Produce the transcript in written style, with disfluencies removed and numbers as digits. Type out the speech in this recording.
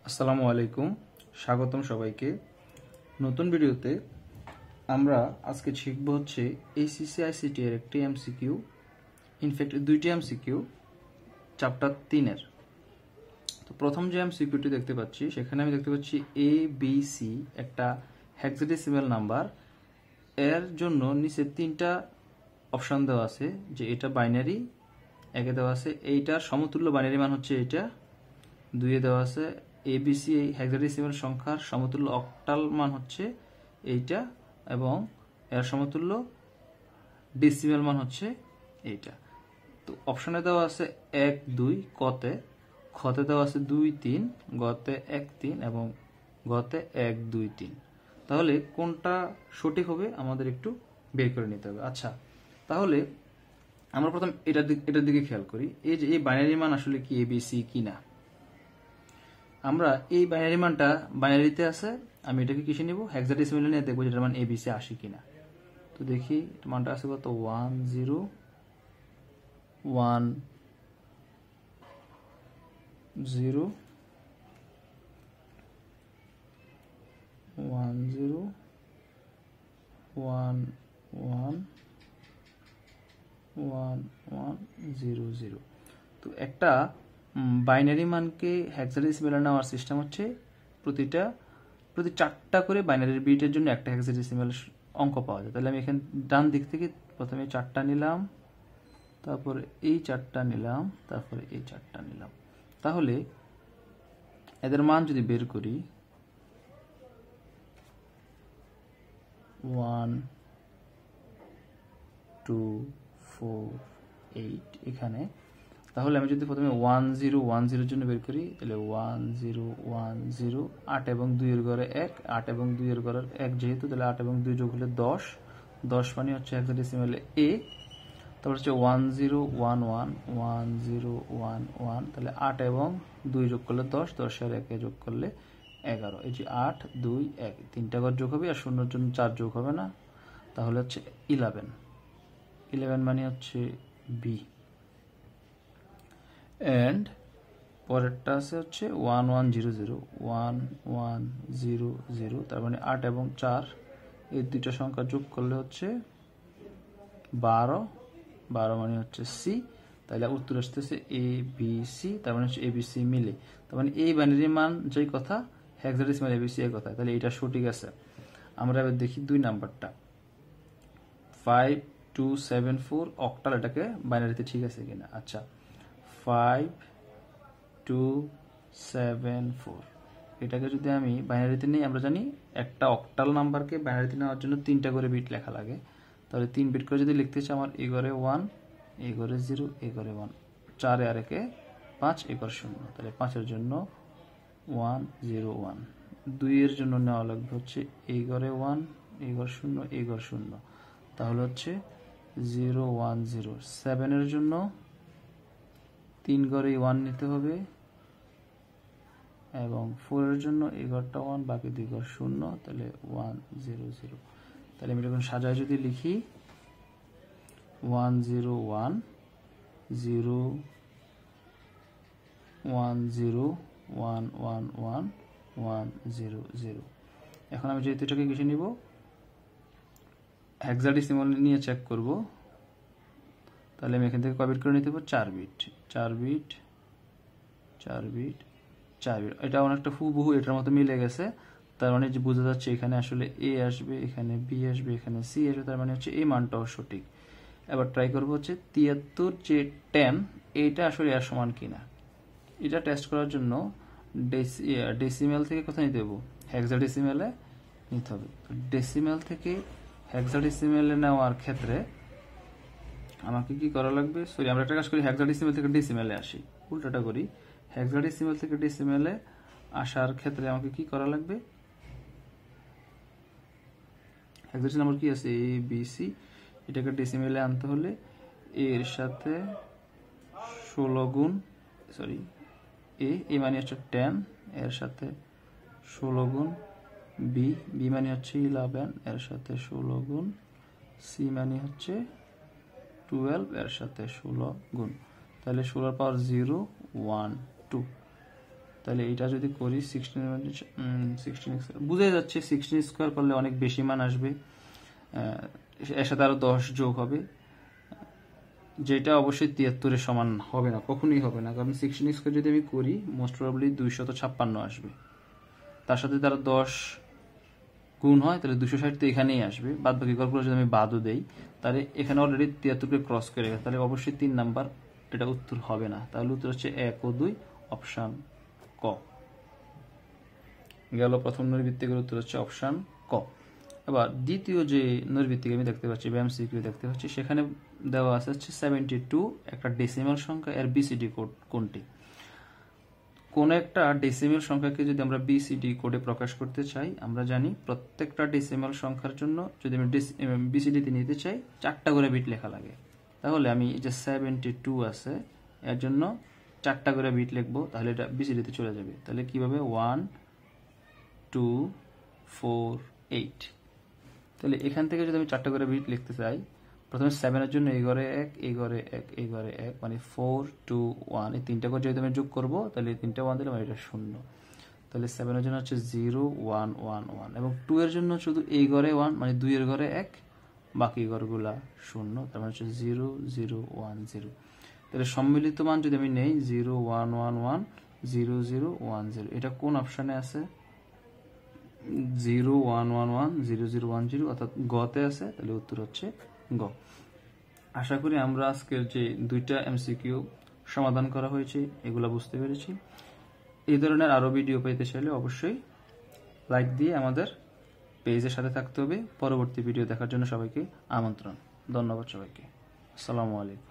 আসসালামু আলাইকুম, স্বাগতম সবাইকে। নতুন ভিডিওতে আমরা আজকে শিখব হচ্ছে এইচএসসি আইসিটি এর একটি এমসিকিউ, ইনফ্যাক্ট দুইটি এমসিকিউ চ্যাপ্টার 3-এর। তো প্রথম যে এমসিকিউটি দেখতে পাচ্ছি সেখানে আমি দেখতে পাচ্ছি এ বি সি একটা হেক্সাডেসিমাল নাম্বার। এর জন্য নিচে তিনটা অপশন দেওয়া আছে, যে এটা বাইনারি, একে দেওয়া আছে এইটার সমতুল্য বাইনারি মান হচ্ছে এটা, দুইয়ে দেওয়া আছে এবিসি এই হেক্সাডেসিমাল সংখ্যার সমতুল্য অক্টাল মান হচ্ছে এইটা, এবং এর সমতুল্য ডেসিমাল মান হচ্ছে এইটা। তো অপশনে দেওয়া আছে 1 2, কতে খতে দেওয়া আছে 2 3, গতে 1 3 এবং গতে 1 2 3। তাহলে কোনটা সঠিক হবে আমাদের একটু বের করে নিতে হবে। আচ্ছা, তাহলে আমরা প্রথম এটার দিকে খেয়াল করি। এই যে এই বাইনারি মান আসলে কি এবিসি কিনা। আমরা এই বাইনারি মানটা বাইনারিতে আছে, আমি এটাকে কিসে নিব, হেক্সাডেসিমালে নিয়ে দেখবো যেটার মান এবিসি আসে কিনা। তো দেখি মানটা আছে কত, 1 0 1 0 1 0 1 1 1 1 0 0। তো একটা বাইনারি মানকে হেক্সাডেসিমালে নেওয়ার সিস্টেম হচ্ছে প্রতি 4টা করে বাইনারি বিটের জন্য একটা হেক্সাডেসিমাল অঙ্ক পাওয়া যায়। তাহলে আমি এখানে ডান দিক থেকে প্রথমে 4টা নিলাম, তারপরে এই 4টা নিলাম, তারপরে এই 4টা নিলাম। তাহলে এদের মান যদি বের করি 1 2 4 8 এখানে, তাহলে আমি যদি প্রথমে 1 0 1 0 এর জন্য বের করি, তাহলে 1 0 1 0, 8 এবং 2 এর ঘরে 1, 8 এবং 2 এর ঘরে 1 যেহেতু, তাহলে 8 এবং 2 যোগ হলে 10, 10 মানে হচ্ছে হেক্সাডেসিমালে এ। তারপর হচ্ছে 1 0 1 1 1 0 1 1, তাহলে 8 এবং 2 যোগ করলে 10, 10 আর 1 যোগ করলে 11। এই যে 8 2 1 তিনটা ঘর যোগ হবে, আর শূন্যর জন্য 4 যোগ হবে না, তাহলে হচ্ছে 11। 11 মানে হচ্ছে বি। এন্ড পরেরটা আছে হচ্ছে 1 1 0 0 1 1 0 0, তার মানে 8 এবং 4 এই দুইটা সংখ্যা যোগ করলে হচ্ছে 12, 12 মানে হচ্ছে সি। তাহলে উত্তর আসতেছে এ বি সি, তার মানে হচ্ছে এবিসি মিলে। তার মানে এই বাইনারি মান যেই কথা, হেক্সাডেসিমাল এবিসি এর কথা, তাহলে এটা সঠিক আছে। আমরা এবার দেখি 2 নাম্বারটা 5 2 7 4 অক্টাল, এটাকে বাইনারিতে ঠিক আছে কিনা। আচ্ছা, 5 2 7 4 এটাকে যদি আমি বাইনারিতে নিই, আমরা জানি একটা অক্টাল নাম্বারকে বাইনারিতে নেওয়ার জন্য 3টা করে বিট লেখা লাগে। তাহলে 3 বিট করে যদি লিখতে চাই, আমার এ ঘরে 1, এ ঘরে 0, এ ঘরে 1, 4 আর 1 5, এ ঘরে 0, তাহলে 5 এর জন্য 1 0 1। 2 এর জন্য নেওয়া লাগবে হচ্ছে এই ঘরে 1, এই ঘর 0, এই ঘর 0, তাহলে হচ্ছে 0 1 0। 7 এর জন্য 3 ঘরে 1 নিতে হবে, এবং 4 এর জন্য এই ঘরটা 1, বাকি 2 ঘর 0, তাহলে 1 0 0। তাহলে আমি যখন সাজায় যদি লিখি 1 0 1 0 1 0 1 1 1 1 0 0। এখন আমি যেহেতু এটাকে কিসে নিব, হেক্সাডেসিমাল নিয়ে চেক করব, তাহলে আমি এখান থেকে কয় বিট করে নিতে পারবো, 4 বিট 4 বিট 4 বিট 4 বিট। এটা অনেকটা হুবহু এটার মতো মিলে গেছে। তার মানে যে বোঝা যাচ্ছে এখানে আসলে এ আসবে, এখানে বি আসবে, এখানে সি আসবে, তার মানে হচ্ছে এই মানটাও সঠিক। এবার ট্রাই করবো হচ্ছে 73 যে 10, এইটা আসলে এর সমান কিনা। এটা টেস্ট করার জন্য ডেসিমেল থেকে কোথায় নিতে হবে, হেক্সাডেসিমেলে নিতে হবে। ডেসিমেল থেকে হেক্সাডেসিমেলে নেওয়ার ক্ষেত্রে আমাকে কি করা লাগবে, সরি আমরা একটা কাজ করি, হেক্সাডেসিমেল থেকে ডেসিমেলে আসি, উল্টাটা করি। হেক্সাডেসিমেল থেকে ডেসিমেলে আসার ক্ষেত্রে আমাকে কি করা লাগবে, হেক্সাডেসিমাল নাম্বার কি আছে এ বি সি, এটাকে ডেসিমেলে আনতে হলে এর সাথে 16 গুণ, সরি এ মানে হচ্ছে 10, এর সাথে 16 গুণ, বি মানে হচ্ছে 11, এর সাথে 16 গুণ, সি মানে হচ্ছে 12, এর সাথে 16 গুণ, তাহলে 16 পাওয়ার 0 1 2। তাহলে এটা যদি করি 16 বুঝে যাচ্ছে 16 স্কোয়ার করলে অনেক বেশি মান আসবে, এর সাথে আরো 10 যোগ হবে, যেটা অবশ্যই 73 সমান হবে না, কখনোই হবে না, কারণ 16 স্কোয়ার যদি আমি করি মোস্ট প্রবাবলি 256 আসবে, তার সাথে তার 10 গুণ হয় তাহলে 260 তো এখানেই আসবে, বাদ বাকি গড়গুলো যদি আমি বাদও দেই তাহলে এখানে অলরেডি 73 ক্রস করে গেছে, তাহলে অবশ্যই 3 নাম্বার এটা উত্তর হবে না, তাহলে উত্তর হচ্ছে 1 ও 2 অপশন ক গেল। প্রথম নৈর্ভিত্তিকের উত্তর হচ্ছে অপশন ক। এবার দ্বিতীয় যে নৈর্ভিত্তিক আমি দেখতে পাচ্ছি বা এমসিকিউ দেখতে পাচ্ছি, সেখানে দেওয়া আছে হচ্ছে 72 একটা ডেসিমাল সংখ্যা, এর বিসিডি কোড কোনটি? কোন একটা ডেসিমাল সংখ্যাকে যদি আমরা বিসিডি কোডে প্রকাশ করতে চাই, আমরা জানি প্রত্যেকটা ডেসিমাল সংখ্যার জন্য যদি আমি বিসিডিতে নিতে চাই 4টা করে বিট লেখা লাগে। তাহলে আমি যে 72 আছে এর জন্য 4টা করে বিট লিখবো, তাহলে এটা বিসিডিতে চলে যাবে। তাহলে কিভাবে 1 2 4 8, তাহলে এখান থেকে যদি আমি 4টা করে বিট লিখতে চাই, প্রথমে 7 এর জন্য এই ঘরে 1, এই ঘরে 1, এই ঘরে 1, মানে 4 2 1, এই 3টা করে যদি আমি যোগ করব তাহলে 3টা 1 দিলে মানে এটা 0, তাহলে 7 এর জন্য হচ্ছে 0 1 1 1, এবং 2 এর জন্য শুধু এই ঘরে 1, মানে 2 এর ঘরে 1, বাকি ঘরগুলা 0, তার মানে হচ্ছে 0 0 1 0। তাহলে সম্মিলিত মান যদি আমি নেই 0 1 1 1 0 0 1 0, এটা কোন অপশনে আছে? 0 1 1 1 0 0 1 0, অর্থাৎ গতে আছে, তাহলে উত্তর হচ্ছে গ। আশা করি আমরা আজকের যে 2টা এমসিকিউ সমাধান করা হয়েছে এগুলা বুঝতে পেরেছি। এই ধরনের আরো ভিডিও পেতে চাইলে অবশ্যই লাইক দিয়ে আমাদের পেজের সাথে থাকতে হবে। পরবর্তী ভিডিও দেখার জন্য সবাইকে আমন্ত্রণ। ধন্যবাদ সবাইকে। আসসালামু আলাইকুম।